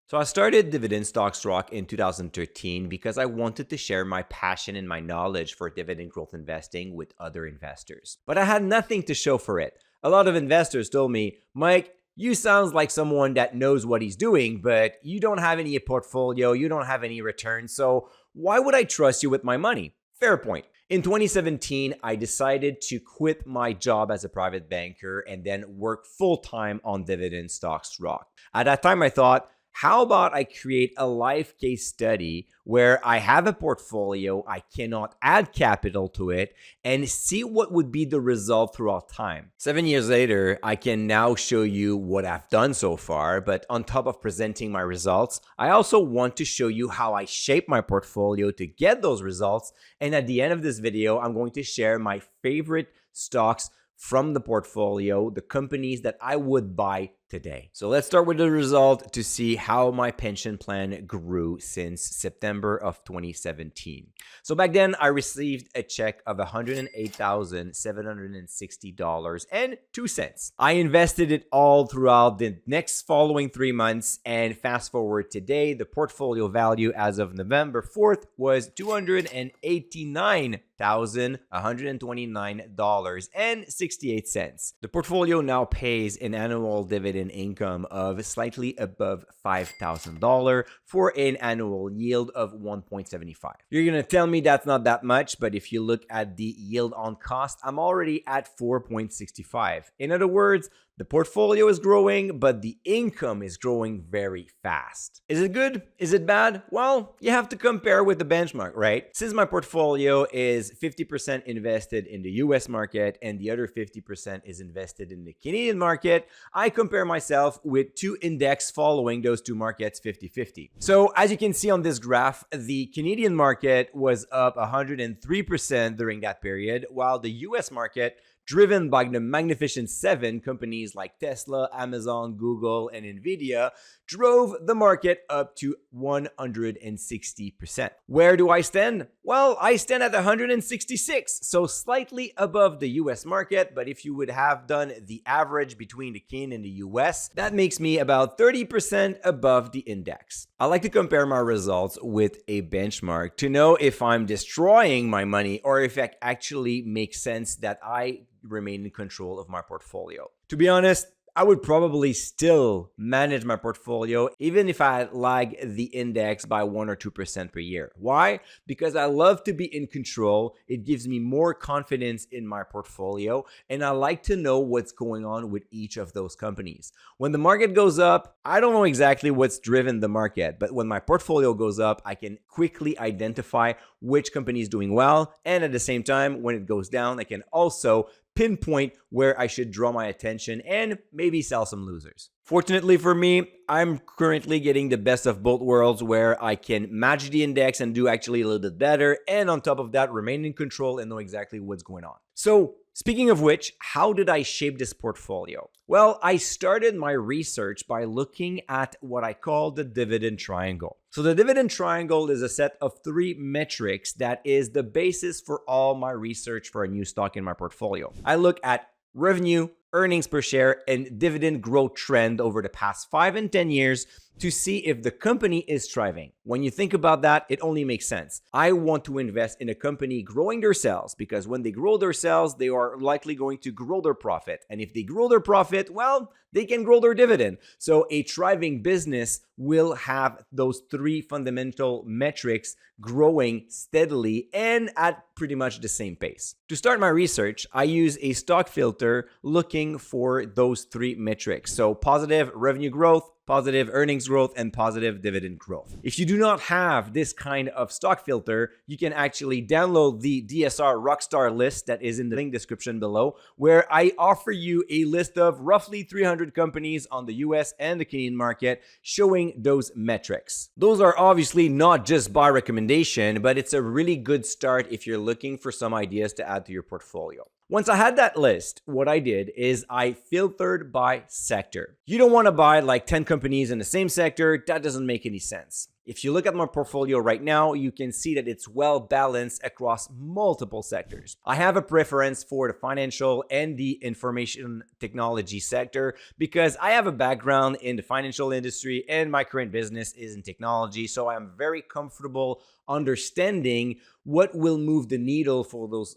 So I started Dividend Stocks Rock in 2013 because I wanted to share my passion and my knowledge for dividend growth investing with other investors. But I had nothing to show for it. A lot of investors told me, Mike, you sound like someone that knows what he's doing, but you don't have any portfolio, you don't have any returns, so why would I trust you with my money? Fair point. In 2017, I decided to quit my job as a private banker and then work full-time on Dividend Stocks Rock. At that time, I thought, how about I create a live case study where I have a portfolio, I cannot add capital to it, and see what would be the result throughout time. 7 years later, I can now show you what I've done so far, but on top of presenting my results, I also want to show you how I shape my portfolio to get those results. And at the end of this video, I'm going to share my favorite stocks from the portfolio, the companies that I would buy today. So let's start with the result to see how my pension plan grew since September of 2017. So back then I received a check of $108,760.02. I invested it all throughout the next following 3 months, and fast forward today, the portfolio value as of November 4th was $289,129.68. The portfolio now pays an annual dividend income of slightly above $5,000 for an annual yield of 1.75. You're gonna tell me that's not that much, but if you look at the yield on cost, I'm already at 4.65. In other words, the portfolio is growing, but the income is growing very fast. Is it good? Is it bad? Well, you have to compare with the benchmark, right? Since my portfolio is 50% invested in the US market and the other 50% is invested in the Canadian market, I compare myself with two index following those two markets 50-50. So as you can see on this graph, the Canadian market was up 103% during that period, while the US market, driven by the Magnificent Seven, companies like Tesla, Amazon, Google, and Nvidia, drove the market up to 160%. Where do I stand? Well, I stand at 166, so slightly above the US market, but if you would have done the average between the Canadian and the US, that makes me about 30% above the index. I like to compare my results with a benchmark to know if I'm destroying my money or if it actually makes sense that I remain in control of my portfolio. To be honest, I would probably still manage my portfolio even if I lag the index by 1 or 2% per year. Why? Because I love to be in control. It gives me more confidence in my portfolio, and I like to know what's going on with each of those companies. When the market goes up, I don't know exactly what's driven the market, but when my portfolio goes up, I can quickly identify which company is doing well, and at the same time, when it goes down, I can also pinpoint where I should draw my attention and maybe sell some losers. Fortunately for me, I'm currently getting the best of both worlds where I can match the index and do actually a little bit better, and on top of that, remain in control and know exactly what's going on. So speaking of which, how did I shape this portfolio? Well, I started my research by looking at what I call the dividend triangle. So the dividend triangle is a set of 3 metrics that is the basis for all my research for a new stock in my portfolio. I look at revenue, earnings per share, and dividend growth trend over the past 5 and 10 years to see if the company is thriving. When you think about that, it only makes sense. I want to invest in a company growing their sales, because when they grow their sales, they are likely going to grow their profit. And if they grow their profit, well, they can grow their dividend. So a thriving business will have those 3 fundamental metrics growing steadily and at pretty much the same pace. To start my research, I use a stock filter looking for those 3 metrics. So positive revenue growth, positive earnings growth, and positive dividend growth. If you do not have this kind of stock filter, you can actually download the DSR Rockstar list that is in the link description below, where I offer you a list of roughly 300 companies on the US and the Canadian market showing those metrics. Those are obviously not just by recommendation, but it's a really good start if you're looking for some ideas to add to your portfolio. Once I had that list, what I did is I filtered by sector. You don't want to buy like 10 companies in the same sector. That doesn't make any sense. If you look at my portfolio right now, you can see that it's well balanced across multiple sectors. I have a preference for the financial and the information technology sector because I have a background in the financial industry and my current business is in technology, so I'm very comfortable understanding what will move the needle for those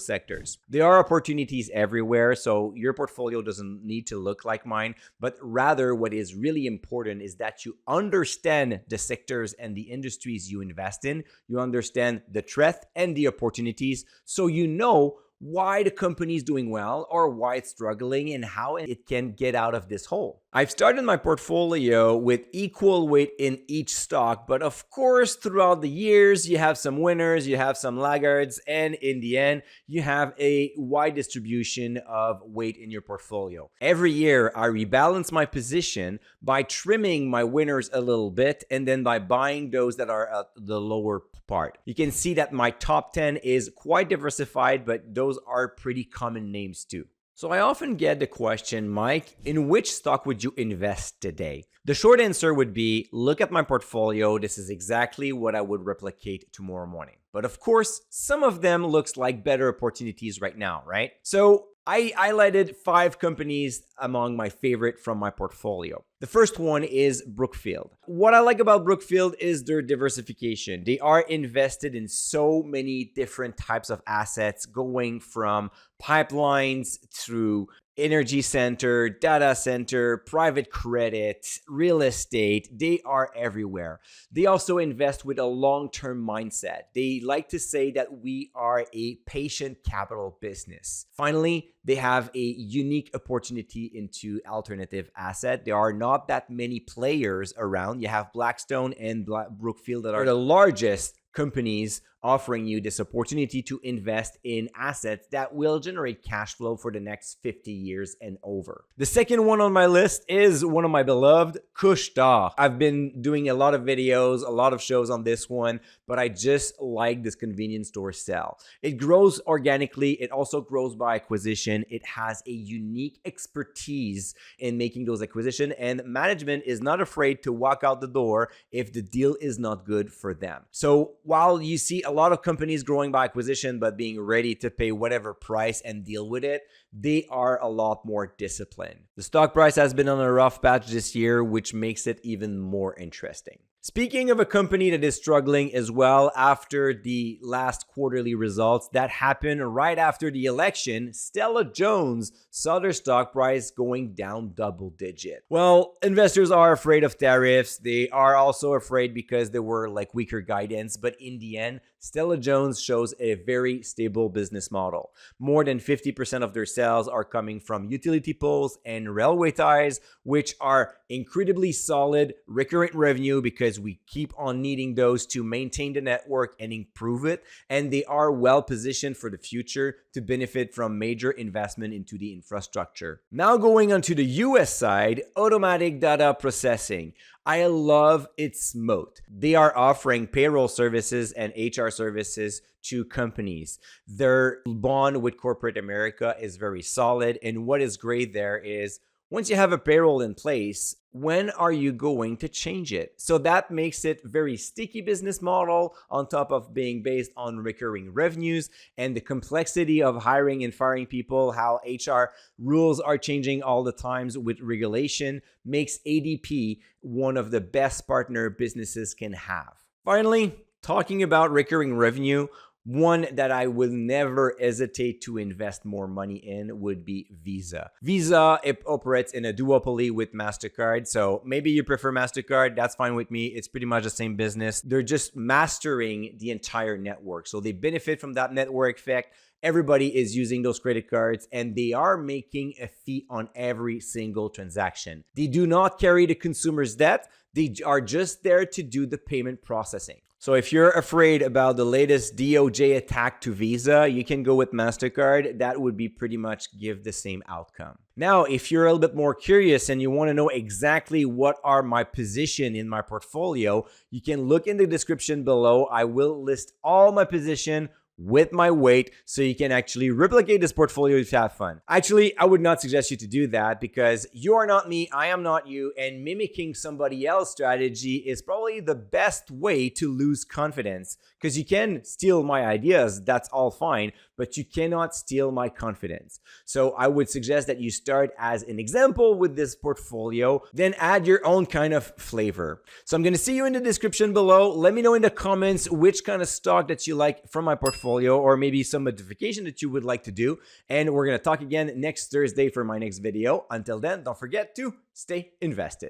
sectors. There are opportunities everywhere, so your portfolio doesn't need to look like mine, but rather what is really important is that you understand the sectors and the industries you invest in. You understand the threat and the opportunities, so you know why the company is doing well or why it's struggling and how it can get out of this hole. I've started my portfolio with equal weight in each stock, but of course, throughout the years, you have some winners, you have some laggards, and in the end, you have a wide distribution of weight in your portfolio. Every year, I rebalance my position by trimming my winners a little bit and then by buying those that are at the lower part. You can see that my top 10 is quite diversified, but those are pretty common names too. So I often get the question, Mike, in which stock would you invest today? The short answer would be, look at my portfolio. This is exactly what I would replicate tomorrow morning. But of course, some of them looks like better opportunities right now, right? So I highlighted 5 companies among my favorite from my portfolio. The first one is Brookfield. What I like about Brookfield is their diversification. They are invested in so many different types of assets, going from pipelines through energy center, data center, private credit, real estate. They are everywhere. They also invest with a long-term mindset. They like to say that we are a patient capital business. Finally, they have a unique opportunity into alternative asset. There are not that many players around. You have Blackstone and Brookfield that are the largest companies offering you this opportunity to invest in assets that will generate cash flow for the next 50 years and over. The second one on my list is one of my beloved, Couche-Tard. I've been doing a lot of videos, a lot of shows on this one, but I just like this convenience store sell. It grows organically. It also grows by acquisition. It has a unique expertise in making those acquisitions, and management is not afraid to walk out the door if the deal is not good for them. So while you see a lot of companies growing by acquisition, but being ready to pay whatever price and deal with it, they are a lot more disciplined. The stock price has been on a rough patch this year, which makes it even more interesting. Speaking of a company that is struggling as well after the last quarterly results that happened right after the election, Stella-Jones saw their stock price going down double digit. Well, investors are afraid of tariffs. They are also afraid because there were like weaker guidance, but in the end, Stella-Jones shows a very stable business model. More than 50% of their sales are coming from utility poles and railway ties, which are incredibly solid recurrent revenue because we keep on needing those to maintain the network and improve it. And they are well positioned for the future to benefit from major investment into the infrastructure. Now going on to the US side, automatic data processing. I love its moat. They are offering payroll services and HR services to companies. Their bond with corporate America is very solid. And what is great there is once you have a payroll in place, when are you going to change it? So that makes it very sticky business model on top of being based on recurring revenues, and the complexity of hiring and firing people, how HR rules are changing all the times with regulation, makes ADP one of the best partner businesses can have. Finally, talking about recurring revenue, one that I would never hesitate to invest more money in would be Visa. Visa, it operates in a duopoly with MasterCard. So maybe you prefer MasterCard. That's fine with me. It's pretty much the same business. They're just mastering the entire network. So they benefit from that network effect. Everybody is using those credit cards and they are making a fee on every single transaction. They do not carry the consumer's debt. They are just there to do the payment processing. So if you're afraid about the latest DOJ attack to Visa, you can go with MasterCard. That would be pretty much give the same outcome. Now, if you're a little bit more curious and you want to know exactly what are my position in my portfolio, you can look in the description below. I will list all my position with my weight so you can actually replicate this portfolio if you have fun. Actually, I would not suggest you to do that because you are not me, I am not you, and mimicking somebody else's strategy is probably the best way to lose confidence, because you can steal my ideas, that's all fine, but you cannot steal my confidence. So I would suggest that you start as an example with this portfolio, then add your own kind of flavor. So I'm going to see you in the description below. Let me know in the comments which kind of stock that you like from my portfolio, or maybe some modification that you would like to do. And we're going to talk again next Thursday for my next video. Until then, don't forget to stay invested.